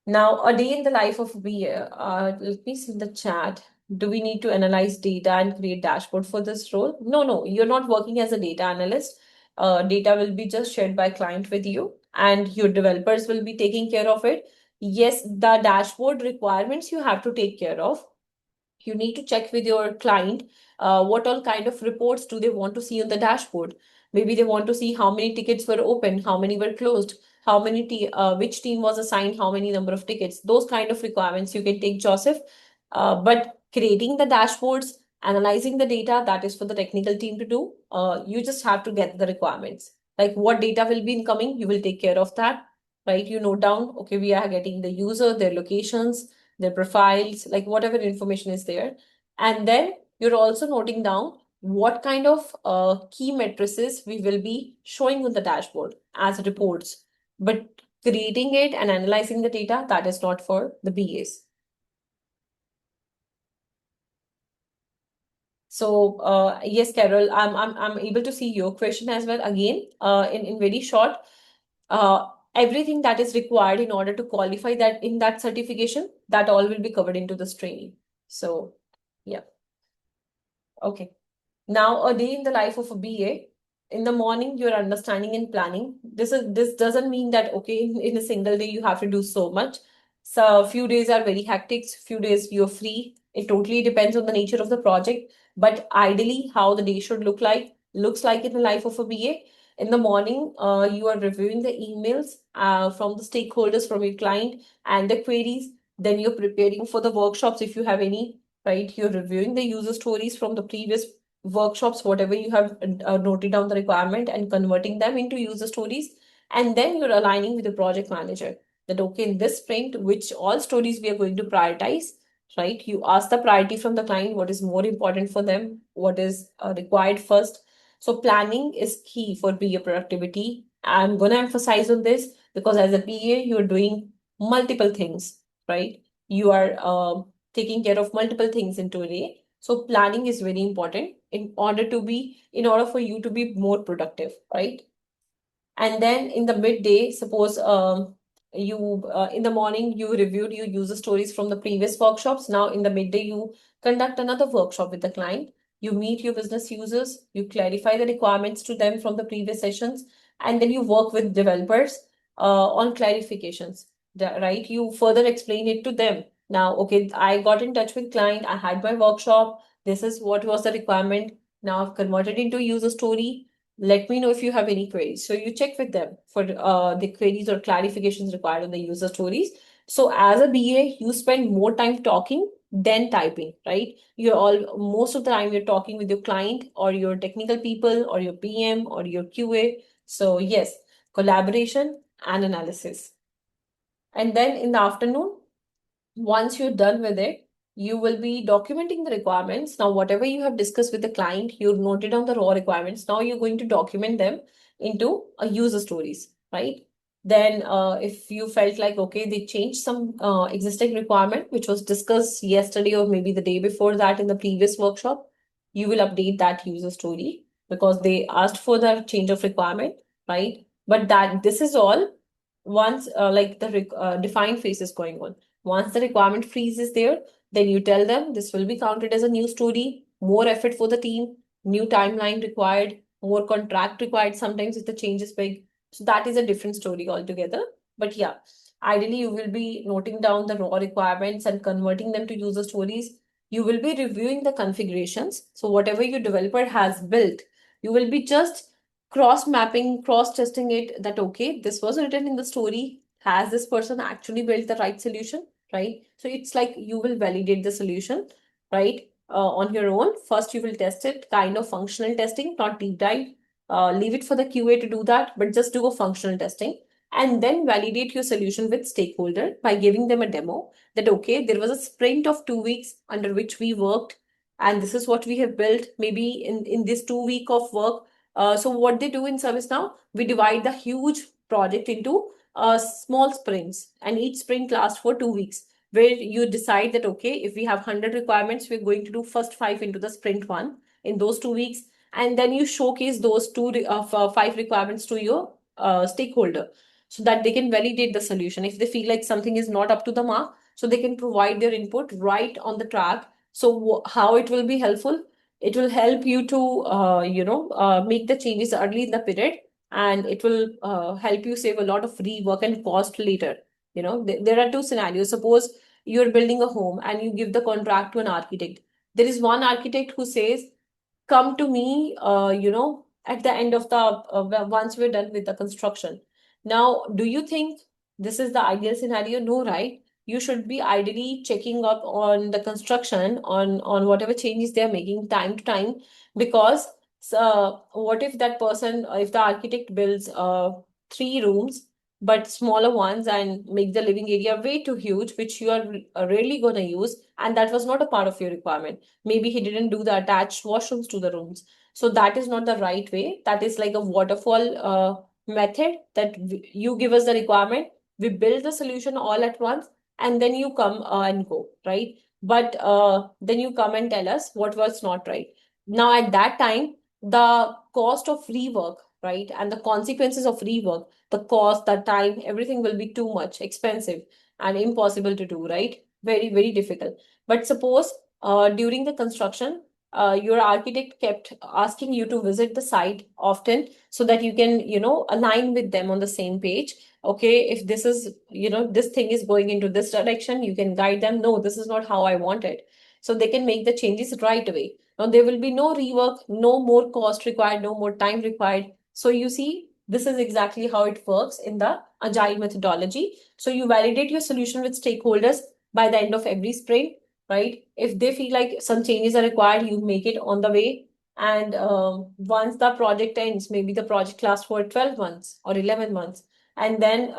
Speaker 1: Now, a day in the life of a BA. Let me see in the chat. Do we need to analyze data and create dashboard for this role? No, no, you're not working as a data analyst. Data will be just shared by client with you, and your developers will be taking care of it. Yes, the dashboard requirements you have to take care of. You need to check with your client what all kind of reports do they want to see on the dashboard. Maybe they want to see how many tickets were open, how many were closed, how many which team was assigned how many number of tickets. Those kind of requirements you can take, Joseph. But creating the dashboards, analyzing the data, that is for the technical team to do. You just have to get the requirements, like what data will be incoming, you will take care of that, right? You note down, okay, we are getting the user, their locations, their profiles, like whatever information is there. And then you're also noting down what kind of key matrices we will be showing on the dashboard as reports. But creating it and analyzing the data, that is not for the BAs. So yes, Carol, I'm able to see your question as well. Again, in very short, everything that is required in order to qualify that in that certification, that all will be covered into this training. So yeah. Okay. Now, a day in the life of a BA. In the morning, you're understanding and planning. This doesn't mean that okay, in a single day you have to do so much. So a few days are very hectic, few days you're free. It totally depends on the nature of the project. But ideally, how the day should looks like in the life of a BA. In the morning, you are reviewing the emails from the stakeholders, from your client, and the queries. Then you're preparing for the workshops if you have any, right? You're reviewing the user stories from the previous workshops, whatever you have noted down the requirement and converting them into user stories. And then you're aligning with the project manager that, okay, in this sprint, which all stories we are going to prioritize, right? You ask the priority from the client, what is more important for them, what is required first. So planning is key for BA productivity. I'm going to emphasize on this because as a BA, you're doing multiple things, right? You are taking care of multiple things into a day. So planning is very important in order for you to be more productive, right? And then in the midday, suppose you in the morning you reviewed your user stories from the previous workshops. Now in the midday you conduct another workshop with the client. You meet your business users, you clarify the requirements to them from the previous sessions, and then you work with developers on clarifications. Right? You further explain it to them. Now, okay, I got in touch with client, I had my workshop. This is what was the requirement. Now I've converted into user story. Let me know if you have any queries. So you check with them for the queries or clarifications required on the user stories. So as a BA, you spend more time talking than typing, right? Most of the time you're talking with your client or your technical people or your PM or your QA. So yes, collaboration and analysis. And then in the afternoon, once you're done with it, you will be documenting the requirements. Now, whatever you have discussed with the client, you've noted down the raw requirements. Now you're going to document them into a user stories, right? Then, if you felt like, okay, they changed some existing requirement, which was discussed yesterday or maybe the day before that in the previous workshop, you will update that user story because they asked for the change of requirement, right? But that this is all once like the defined phase is going on. Once the requirement freeze is there, then you tell them this will be counted as a new story, more effort for the team, new timeline required, more contract required sometimes if the change is big. So that is a different story altogether. But yeah, ideally you will be noting down the raw requirements and converting them to user stories. You will be reviewing the configurations. So whatever your developer has built, you will be just cross mapping, cross testing it, that okay, this was written in the story. Has this person actually built the right solution? Right? So it's like you will validate the solution, right? On your own. First, you will test it, kind of functional testing, not deep dive. Leave it for the QA to do that, but just do a functional testing. And then validate your solution with stakeholder by giving them a demo that okay, there was a sprint of 2 weeks under which we worked, and this is what we have built. Maybe in this 2 week of work, so what they do in ServiceNow, we divide the huge project into small sprints, and each sprint lasts for 2 weeks, where you decide that, okay, if we have 100 requirements, we're going to do first five into the sprint one in those 2 weeks. And then you showcase those five requirements to your stakeholder so that they can validate the solution. If they feel like something is not up to the mark, so they can provide their input right on the track. So how it will be helpful? It will help you to make the changes early in the period, and it will help you save a lot of rework and cost later. There are two scenarios. Suppose you're building a home and you give the contract to an architect. There is one architect who says, come to me, at the end of the once we're done with the construction. Now, do you think this is the ideal scenario? No, right? You should be ideally checking up on the construction, on whatever changes they are making time to time, because what if that person, if the architect builds 3 rooms but smaller ones and make the living area way too huge, which you are rarely going to use, and that was not a part of your requirement. Maybe he didn't do the attached washrooms to the rooms. So that is not the right way. That is like a waterfall method that you give us the requirement, we build the solution all at once, and then you come and go, right? But then you come and tell us what was not right. Now, at that time, the cost of rework, right, and the consequences of rework, the cost, the time, everything will be too much expensive and impossible to do, right? Very, very difficult. But suppose during the construction, your architect kept asking you to visit the site often so that you can, align with them on the same page. Okay, if this is, this thing is going into this direction, you can guide them. No, this is not how I want it. So they can make the changes right away. Now, there will be no rework, no more cost required, no more time required. So you see, this is exactly how it works in the agile methodology. So you validate your solution with stakeholders by the end of every sprint, right? If they feel like some changes are required, you make it on the way. And once the project ends, maybe the project lasts for 12 months or 11 months. And then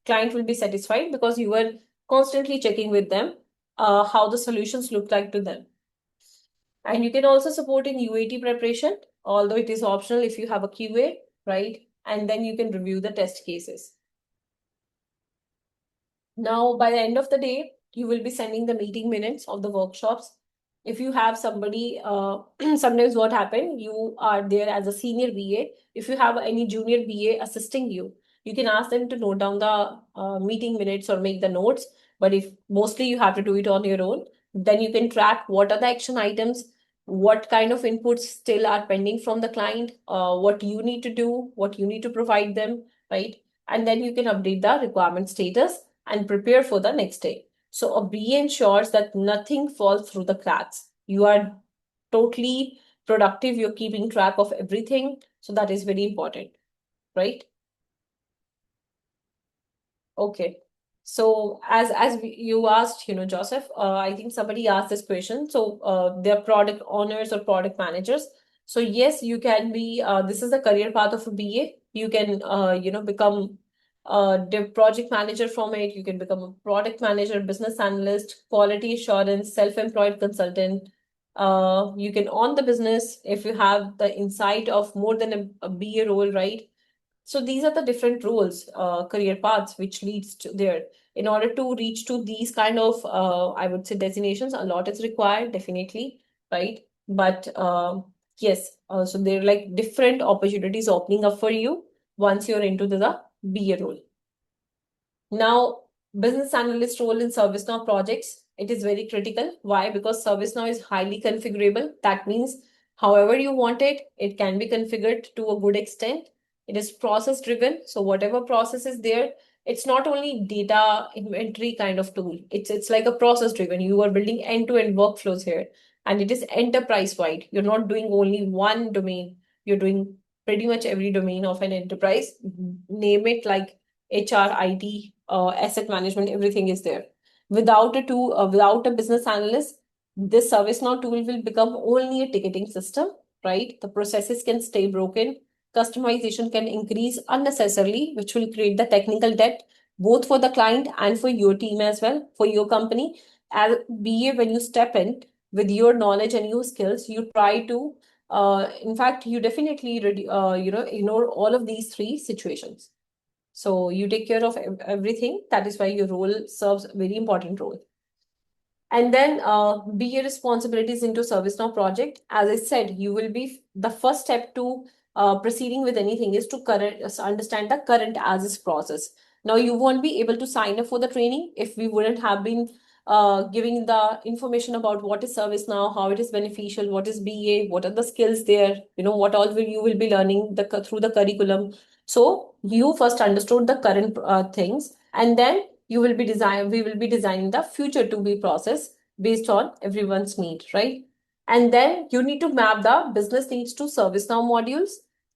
Speaker 1: client will be satisfied because you were constantly checking with them how the solutions look like to them. And you can also support in UAT preparation, although it is optional if you have a QA, right? And then you can review the test cases. Now, by the end of the day, you will be sending the meeting minutes of the workshops. If you have somebody, sometimes what happen, you are there as a senior BA. If you have any junior BA assisting you, you can ask them to note down the meeting minutes or make the notes. But if mostly you have to do it on your own, then you can track what are the action items, what kind of inputs still are pending from the client, what you need to do, what you need to provide them, right? And then you can update the requirement status and prepare for the next day. So a BA ensures that nothing falls through the cracks. You are totally productive. You're keeping track of everything. So that is very important, right? Okay. So you asked, Joseph, I think somebody asked this question. So they're product owners or product managers. So yes, you can be, this is the career path of a BA. You can, become the project manager from it. You can become a product manager, business analyst, quality assurance, self-employed consultant. You can own the business if you have the insight of more than a BA role, right? So these are the different roles, career paths, which leads to there. In order to reach to these kind of, I would say, designations, a lot is required, definitely, right? But yes, so there are like different opportunities opening up for you once you're into the BA role. Now, business analyst role in ServiceNow projects, it is very critical. Why? Because ServiceNow is highly configurable. That means however you want it, it can be configured to a good extent. It is process driven. So whatever process is there, it's not only data inventory kind of tool. It's like a process driven. You are building end-to-end workflows here. And it is enterprise wide. You're not doing only one domain. You're doing pretty much every domain of an enterprise. Name it like HR, IT, asset management, everything is there. Without a tool, without a business analyst, this ServiceNow tool will become only a ticketing system, right? The processes can stay broken, customization can increase unnecessarily, which will create the technical debt both for the client and for your team as well, for your company. As BA, when you step in with your knowledge and your skills, you try to, in fact, you definitely, ignore all of these three situations. So you take care of everything. That is why your role serves a very important role. And then BA responsibilities into ServiceNow project. As I said, you will be the first step to proceeding with anything is to understand the current as is process. Now you won't be able to sign up for the training if we wouldn't have been giving the information about what is ServiceNow, how it is beneficial, what is BA, what are the skills there, what all you will be learning through the curriculum. So you first understood the current things, and then we will be designing the future to be process based on everyone's need, right? And then you need to map the business needs to ServiceNow modules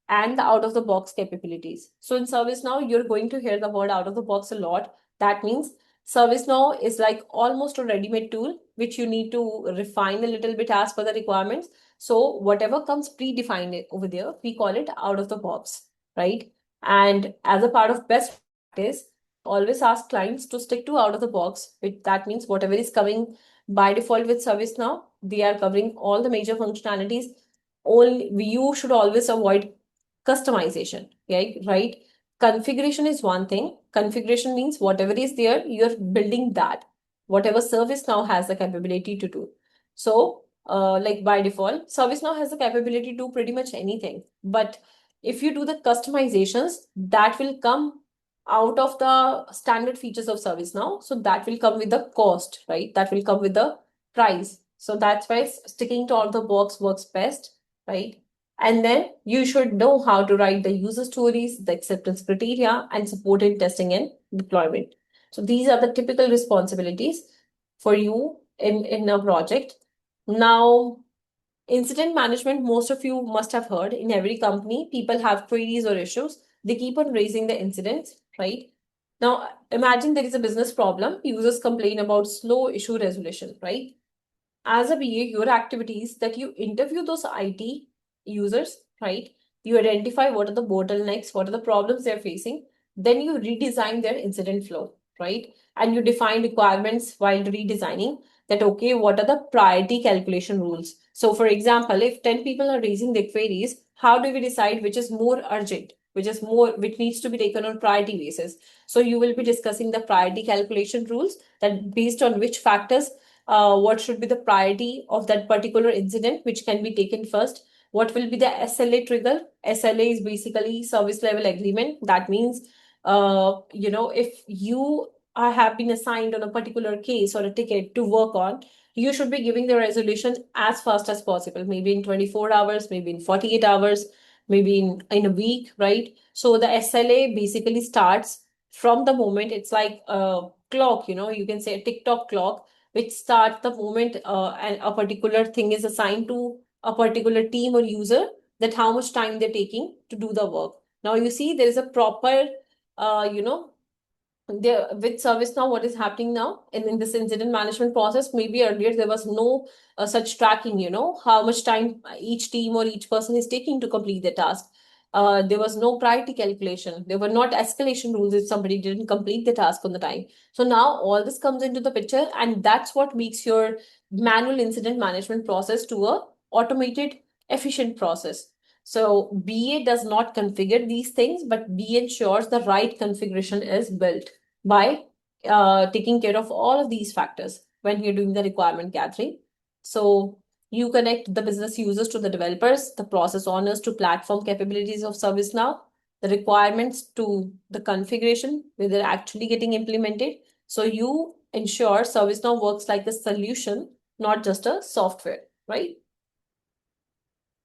Speaker 1: and the out of the box capabilities. So in ServiceNow, you're going to hear the word out of the box a lot. That means ServiceNow is like almost a ready-made tool, which you need to refine a little bit as per the requirements. So whatever comes predefined over there, we call it out of the box, right? And as a part of best practice, always ask clients to stick to out of the box, which that means whatever is coming by default with ServiceNow, they are covering all the major functionalities. Only you should always avoid customization, right? Configuration is one thing. Configuration means whatever is there, you're building that, whatever ServiceNow has the capability to do. So, like by default, ServiceNow has the capability to do pretty much anything. But if you do the customizations, that will come out of the standard features of ServiceNow. So that will come with the cost, right? That will come with the price. So that's why sticking to all the box works best, right? And then you should know how to write the user stories, the acceptance criteria, and supported testing and deployment. So these are the typical responsibilities for you in a project. Now, incident management, most of you must have heard in every company, people have queries or issues. They keep on raising the incidents, right? Now, imagine there is a business problem. Users complain about slow issue resolution, right? As a BA, your activities that you interview those IT users, right? You identify what are the bottlenecks, what are the problems they're facing. Then you redesign their incident flow, right? And you define requirements while redesigning that, okay, what are the priority calculation rules? So, for example, if 10 people are raising their queries, how do we decide which is more urgent, which needs to be taken on priority basis? So, you will be discussing the priority calculation rules that based on which factors what should be the priority of that particular incident, which can be taken first. What will be the SLA trigger? SLA is basically service level agreement. That means, if you have been assigned on a particular case or a ticket to work on, you should be giving the resolution as fast as possible, maybe in 24 hours, maybe in 48 hours, maybe in a week, right? So the SLA basically starts from the moment it's like a clock, you can say a TikTok clock which starts the moment and a particular thing is assigned to a particular team or user, that how much time they're taking to do the work. Now you see there is a proper, there with ServiceNow, what is happening now in this incident management process, maybe earlier there was no such tracking, how much time each team or each person is taking to complete the task. There was no priority calculation. There were not escalation rules if somebody didn't complete the task on the time. So now all this comes into the picture, and that's what makes your manual incident management process to a automated, efficient process. So BA does not configure these things, but BA ensures the right configuration is built by taking care of all of these factors when you're doing the requirement gathering. So you connect the business users to the developers, the process owners to platform capabilities of ServiceNow, the requirements to the configuration where they're actually getting implemented. So you ensure ServiceNow works like a solution, not just a software, right?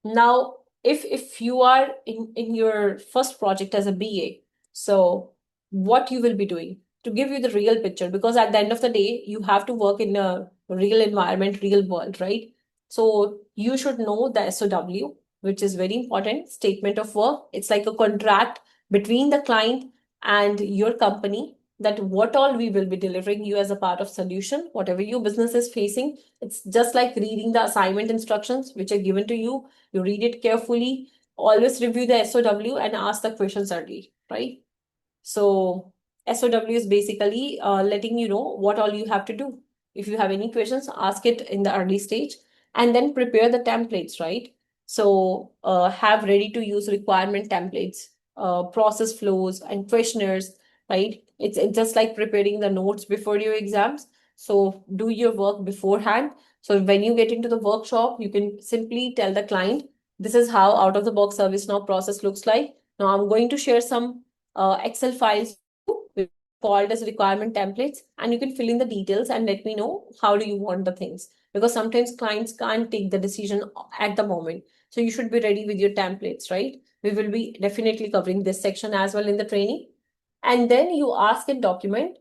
Speaker 1: Now, if you are in your first project as a BA, so what you will be doing to give you the real picture, because at the end of the day, you have to work in a real environment, real world, right? So you should know the SOW, which is very important, statement of work. It's like a contract between the client and your company, that what all we will be delivering you as a part of solution, whatever your business is facing. It's just like reading the assignment instructions which are given to you. You read it carefully, always review the SOW and ask the questions early, right? So SOW is basically letting you know what all you have to do. If you have any questions, ask it in the early stage, and then prepare the templates, right? So have ready to use requirement templates, process flows, and questionnaires, right? It's just like preparing the notes before your exams. So do your work beforehand. So when you get into the workshop, you can simply tell the client, this is how out of the box ServiceNow process looks like. Now I'm going to share some Excel files which are called as requirement templates, and you can fill in the details and let me know how do you want the things, because sometimes clients can't take the decision at the moment. So you should be ready with your templates, right? We will be definitely covering this section as well in the training. And then you ask and document.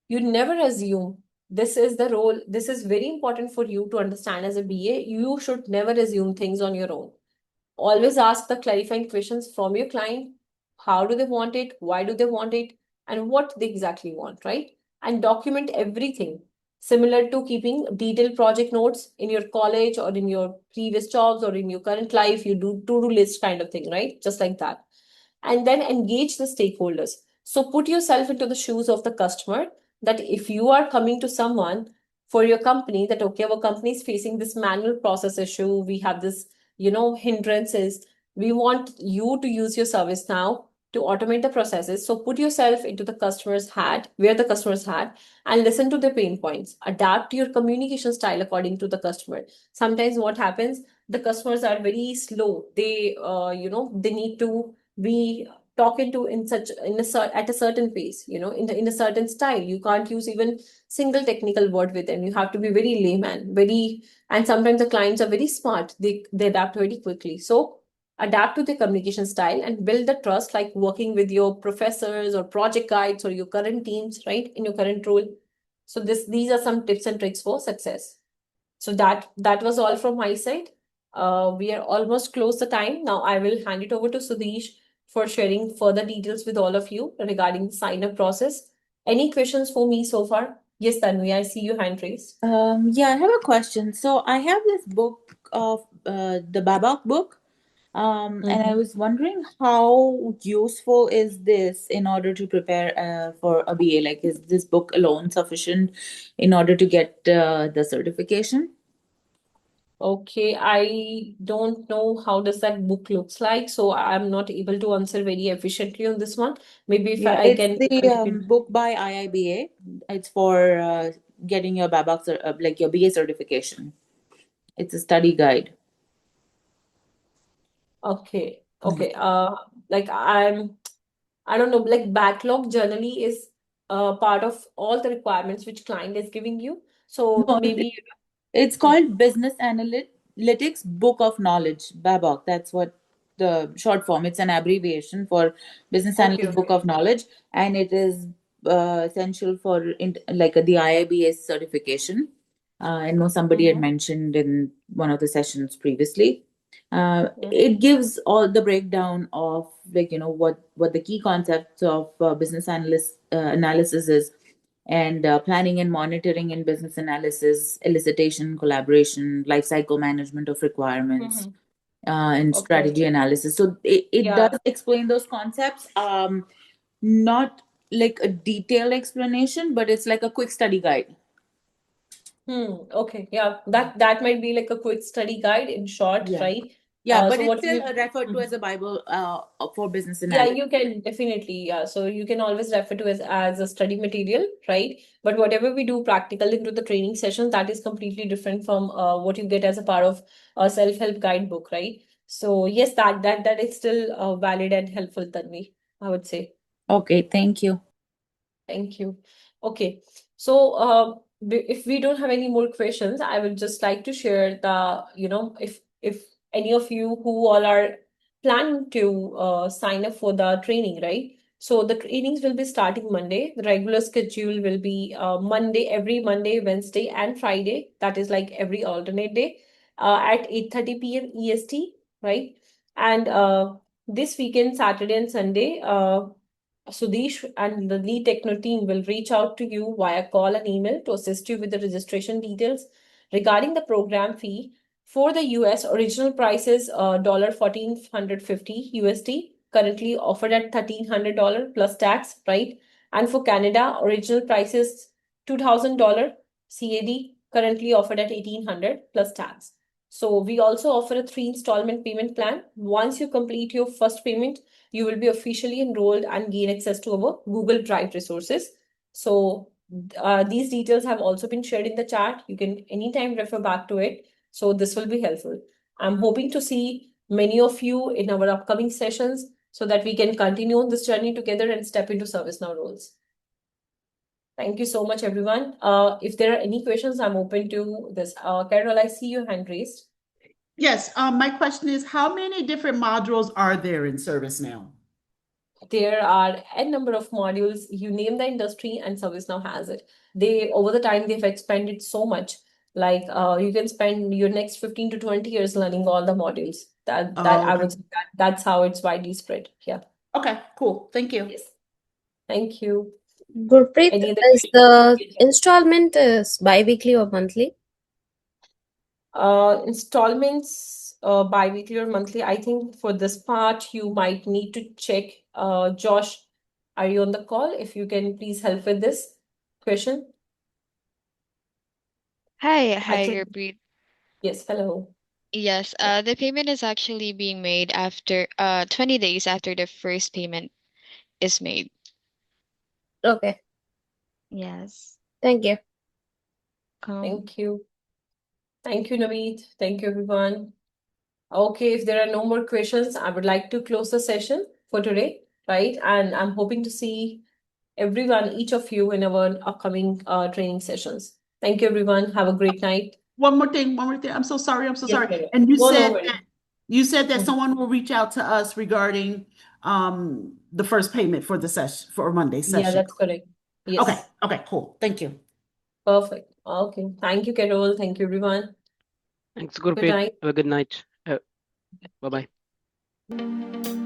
Speaker 1: You never assume. This is the role. This is very important for you to understand as a BA. You should never assume things on your own. Always ask the clarifying questions from your client. How do they want it? Why do they want it? And what they exactly want, right? And document everything. Similar to keeping detailed project notes in your college or in your previous jobs or in your current life, you do to-do list kind of thing, right? Just like that. And then engage the stakeholders. So put yourself into the shoes of the customer, that if you are coming to someone for your company, that okay, our company is facing this manual process issue, we have this, hindrances, we want you to use your service now to automate the processes. So put yourself into the customer's hat, wear the customer's hat, and listen to their pain points. Adapt your communication style according to the customer. Sometimes what happens, the customers are very slow. They need to be talking to at a certain pace, in a certain style. You can't use even single technical word with them. You have to be very layman, very. And sometimes the clients are very smart, they adapt very quickly. So adapt to the communication style and build the trust, like working with your professors or project guides or your current teams, right, in your current role. So these are some tips and tricks for success. So that was all from my side. We are almost close the time. Now I will hand it over to Sudesh for sharing further details with all of you regarding the sign-up process. Any questions for me so far? Yes, Tanvi, I see your hand raised.
Speaker 7: Yeah, I have a question. So I have this book of the Babak book, and I was wondering how useful is this in order to prepare for a BA? Like, is this book alone sufficient in order to get the certification?
Speaker 1: Okay, I don't know how does that book looks like, so I'm not able to answer very efficiently on this one. Maybe if
Speaker 7: Yeah,
Speaker 1: I
Speaker 7: it's
Speaker 1: can
Speaker 7: the book by IIBA. It's for getting your Babak, like your BA certification. It's a study guide.
Speaker 1: Okay, okay. Like I don't know, like backlog generally is part of all the requirements which client is giving you. So
Speaker 7: No,
Speaker 1: maybe,
Speaker 7: it's
Speaker 1: hmm,
Speaker 7: called Business Analytics Book of Knowledge, BABOK. That's what the short form. It's an abbreviation for Business
Speaker 1: okay,
Speaker 7: Analyst Book
Speaker 1: okay.
Speaker 7: of Knowledge, and it is essential for like the IIBS certification. I know somebody had mentioned in one of the sessions previously. It gives all the breakdown of, like, what the key concepts of business analyst analysis is, and planning and monitoring in business analysis, elicitation, collaboration, life cycle management of requirements, and
Speaker 1: Okay.
Speaker 7: strategy analysis. So it
Speaker 1: Yeah.
Speaker 7: does explain those concepts. Not like a detailed explanation, but it's like a quick study guide.
Speaker 1: Okay. Yeah. That might be like a quick study guide in short,
Speaker 7: Yeah.
Speaker 1: right?
Speaker 7: Yeah, but
Speaker 1: So
Speaker 7: it's
Speaker 1: what
Speaker 7: still
Speaker 1: we
Speaker 7: referred to as a Bible for business
Speaker 1: Yeah,
Speaker 7: analysis.
Speaker 1: you can definitely. Yeah. So you can always refer to as a study material, right? But whatever we do practical into the training sessions, that is completely different from what you get as a part of a self-help guidebook, right? So yes, that is still valid and helpful, Tanvi, I would say.
Speaker 7: Okay, thank you.
Speaker 1: Thank you. Okay. So, if we don't have any more questions, I would just like to share if any of you who all are planning to sign up for the training, right? So the trainings will be starting Monday. The regular schedule will be every Monday, Wednesday, and Friday. That is like every alternate day at 8:30 p.m. EST. right? And this weekend, Saturday and Sunday, Sudesh and the lead techno team will reach out to you via call and email to assist you with the registration details. Regarding the program fee, for the US, original price is $1,450 USD, currently offered at $1,300 plus tax, right? And for Canada, original price is $2,000 CAD, currently offered at $1,800 plus tax. So we also offer a 3 installment payment plan. Once you complete your first payment, you will be officially enrolled and gain access to our Google Drive resources. So these details have also been shared in the chat. You can anytime refer back to it. So this will be helpful. I'm hoping to see many of you in our upcoming sessions so that we can continue on this journey together and step into ServiceNow roles. Thank you so much, everyone. If there are any questions, I'm open to this. Carol, I see your hand raised.
Speaker 5: Yes, my question is, how many different modules are there in ServiceNow?
Speaker 1: There are n number of modules. You name the industry and ServiceNow has it. They over the time they've expanded so much. Like you can spend your next 15 to 20 years learning all the modules. That I
Speaker 5: Okay.
Speaker 1: would say that's how it's widely spread. Yeah.
Speaker 5: Okay, cool. Thank you.
Speaker 1: Yes. Thank you.
Speaker 2: Gurpreet,
Speaker 1: Any other
Speaker 2: is the
Speaker 1: questions?
Speaker 2: installment is bi-weekly or monthly?
Speaker 1: Installments bi-weekly or monthly. I think for this part you might need to check. Josh, are you on the call? If you can please help with this question.
Speaker 8: Hi,
Speaker 1: I think
Speaker 8: Gurpreet.
Speaker 1: yes, hello.
Speaker 8: Yes, the payment is actually being made after 20 days after the first payment is made.
Speaker 2: Okay,
Speaker 8: Yes.
Speaker 2: thank you.
Speaker 1: Thank you. Thank you, Naveed. Thank you, everyone. Okay, if there are no more questions, I would like to close the session for today, right? And I'm hoping to see everyone, each of you, in our upcoming training sessions. Thank you, everyone. Have a great night.
Speaker 5: One more thing. I'm so sorry. I'm so
Speaker 1: Yes,
Speaker 5: sorry.
Speaker 1: Carol.
Speaker 5: And you
Speaker 1: No, no
Speaker 5: said
Speaker 1: worries.
Speaker 5: that you said that
Speaker 1: Mhm.
Speaker 5: someone will reach out to us regarding the first payment for the session for Monday's
Speaker 1: Yeah,
Speaker 5: session.
Speaker 1: that's correct. Yes.
Speaker 5: Okay. Okay, cool. Thank you.
Speaker 1: Perfect. Okay. Thank you, Carol. Thank you, everyone.
Speaker 9: Thanks,
Speaker 1: Good
Speaker 9: Gurpreet.
Speaker 1: night.
Speaker 9: Have a good night. Bye-bye.